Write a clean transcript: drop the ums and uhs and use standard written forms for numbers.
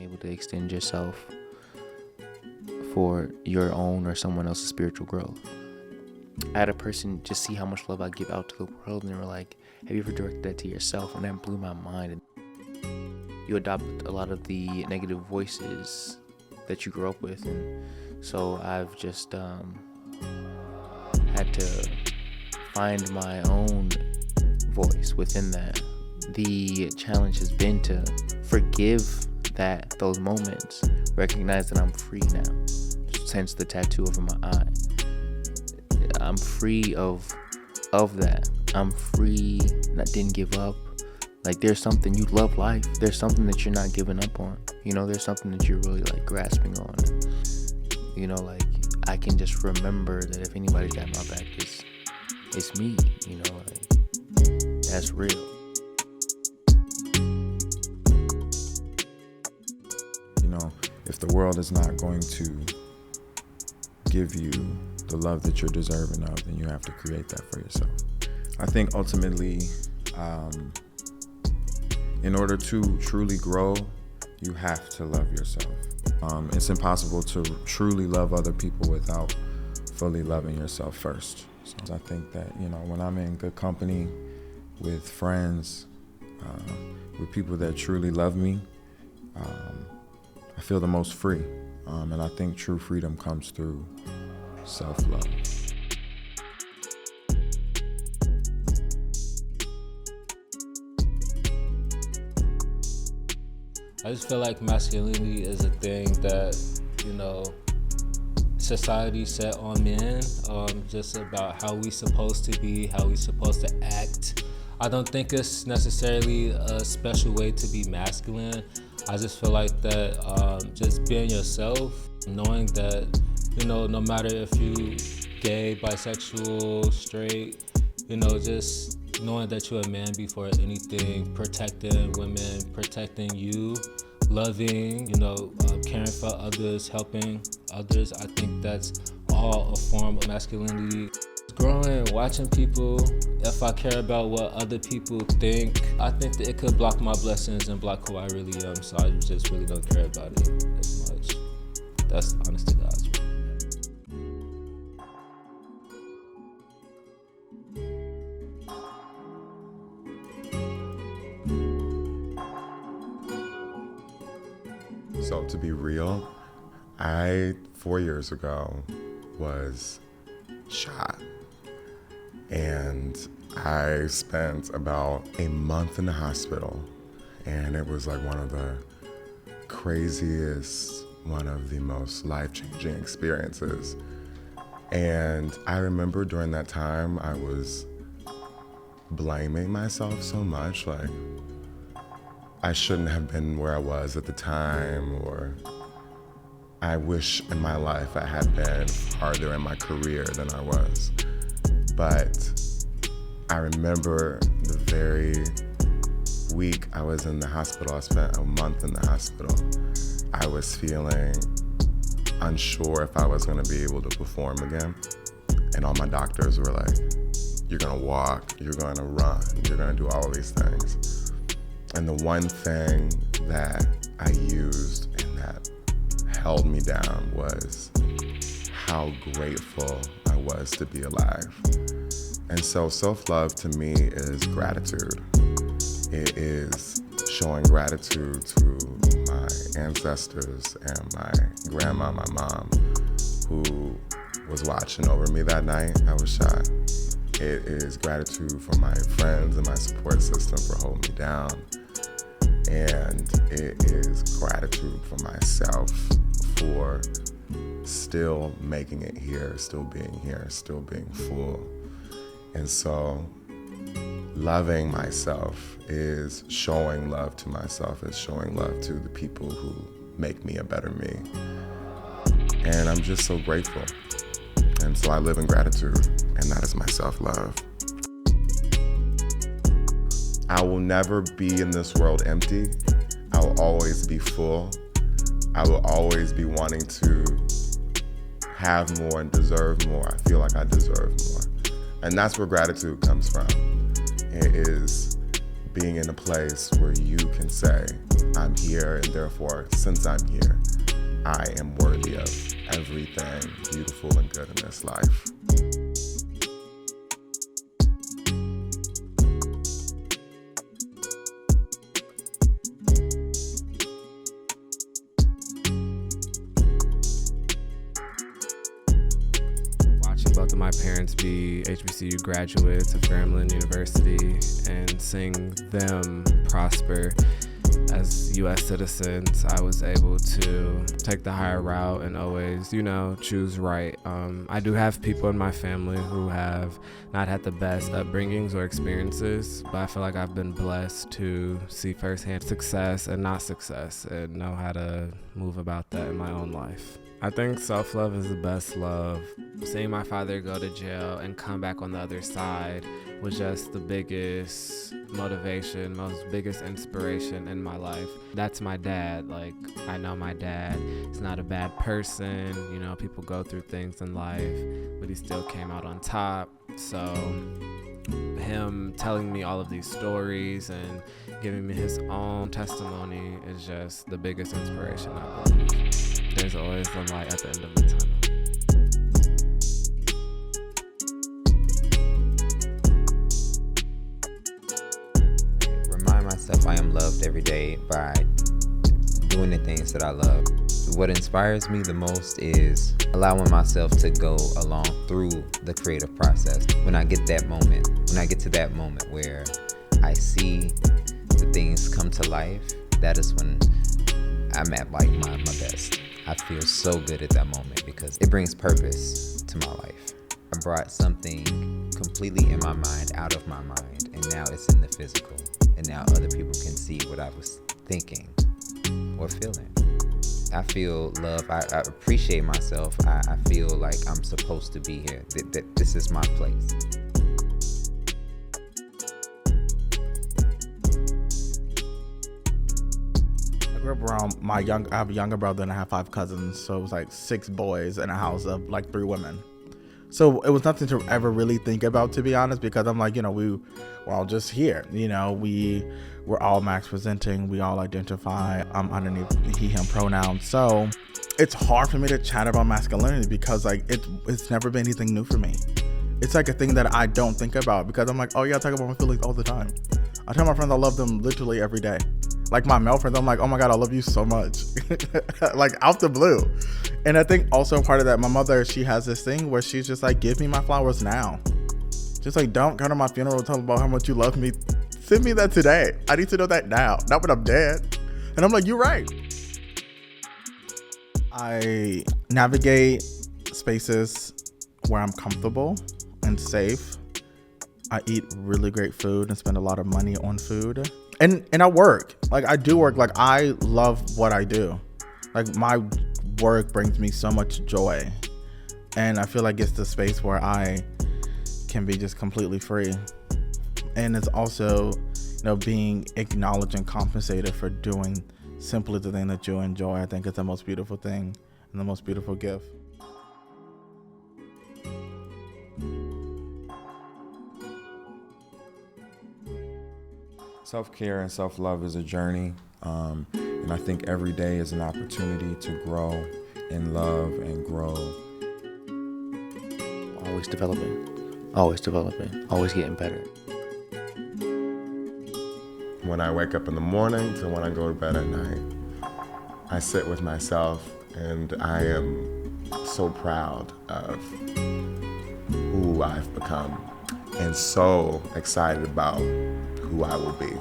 able to extend yourself for your own or someone else's spiritual growth. I had a person just see how much love I give out to the world, and they were like, have you ever directed that to yourself? And that blew my mind. You adopt a lot of the negative voices that you grew up with, and so I've just had to find my own voice within that. The challenge has been to forgive those moments, recognize that I'm free now, hence the tattoo over my eye. I'm free of that. I'm free, and I didn't give up. Like, there's something, you love life. There's something that you're not giving up on. There's something that you're really like grasping on. Like, I can just remember that if anybody's got my back, it's me. Like, that's real. If the world is not going to give you the love that you're deserving of, then you have to create that for yourself. I think ultimately, in order to truly grow, you have to love yourself. It's impossible to truly love other people without fully loving yourself first. So I think that, when I'm in good company with friends, with people that truly love me, I feel the most free. And I think true freedom comes through self-love. I just feel like masculinity is a thing that, society set on men, just about how we supposed to be, how we supposed to act. I don't think it's necessarily a special way to be masculine. I just feel like that just being yourself, knowing that, no matter if you gay, bisexual, straight, just knowing that you're a man before anything, protecting women, protecting you, loving, caring for others, helping others. I think that's all a form of masculinity. Growing, watching people, if I care about what other people think, I think that it could block my blessings and block who I really am, so I just really don't care about it as much. That's honest to God's truth. So to be real, 4 years ago, was shot. And I spent about a month in the hospital, and it was like one of the craziest, one of the most life-changing experiences. And I remember during that time, I was blaming myself so much, like I shouldn't have been where I was at the time, or I wish in my life I had been farther in my career than I was. But I remember the very week I was in the hospital, I spent a month in the hospital, I was feeling unsure if I was gonna be able to perform again. And all my doctors were like, you're gonna walk, you're gonna run, you're gonna do all of these things. And the one thing that I used and that held me down was how grateful I was to be alive. And so self-love to me is gratitude. It is showing gratitude to my ancestors and my grandma, my mom, who was watching over me that night I was shot. It is gratitude for my friends and my support system for holding me down. And it is gratitude for myself for still making it here, still being full. And so loving myself is showing love to myself, is showing love to the people who make me a better me. And I'm just so grateful. And so I live in gratitude, and that is my self-love. I will never be in this world empty. I will always be full. I will always be wanting to have more and deserve more. I feel like I deserve more. And that's where gratitude comes from. It is being in a place where you can say, I'm here, and therefore, since I'm here, I am worthy of everything beautiful and good in this life. Both of my parents be HBCU graduates of Grambling University, and seeing them prosper as U.S. citizens, I was able to take the higher route and always, choose right. I do have people in my family who have not had the best upbringings or experiences, but I feel like I've been blessed to see firsthand success and not success and know how to move about that in my own life. I think self-love is the best love. Seeing my father go to jail and come back on the other side was just the biggest motivation, biggest inspiration in my life. That's my dad. I know my dad is not a bad person. People go through things in life, but he still came out on top. So him telling me all of these stories and giving me his own testimony is just the biggest inspiration, I believe. There's always a light at the end of the tunnel. Remind myself I am loved every day by doing the things that I love. What inspires me the most is allowing myself to go along through the creative process. When I get to that moment where I see the things come to life, that is when I'm at my best. I feel so good at that moment because it brings purpose to my life. I brought something completely in my mind out of my mind, and now it's in the physical, and now other people can see what I was thinking or feeling. I feel love. I appreciate myself. I feel like I'm supposed to be here. That this is my place. I grew up around I have a younger brother and I have 5 cousins, so it was like 6 boys in a house of like 3 women. So it was nothing to ever really think about, to be honest, because I'm like, we're all just here. We're all max presenting. We all identify underneath he, him pronouns. So it's hard for me to chat about masculinity because it's never been anything new for me. It's like a thing that I don't think about because I'm like, oh yeah, I talk about my feelings all the time. I tell my friends I love them literally every day. Like my male friends, I'm like, oh my God, I love you so much. Like out the blue. And I think also part of that, my mother, she has this thing where she's just like, give me my flowers now. Just like, don't come to my funeral and tell about how much you love me. Send me that today. I need to know that now, not when I'm dead. And I'm like, you're right. I navigate spaces where I'm comfortable and safe. I eat really great food and spend a lot of money on food. And I work. I do work. I love what I do. My work brings me so much joy. And I feel like it's the space where I can be just completely free. And it's also, being acknowledged and compensated for doing simply the thing that you enjoy. I think it's the most beautiful thing and the most beautiful gift. Self-care and self-love is a journey, and I think every day is an opportunity to grow in love and grow. Always developing, always getting better. When I wake up in the morning to when I go to bed at night, I sit with myself and I am so proud of who I've become and so excited about who I will be.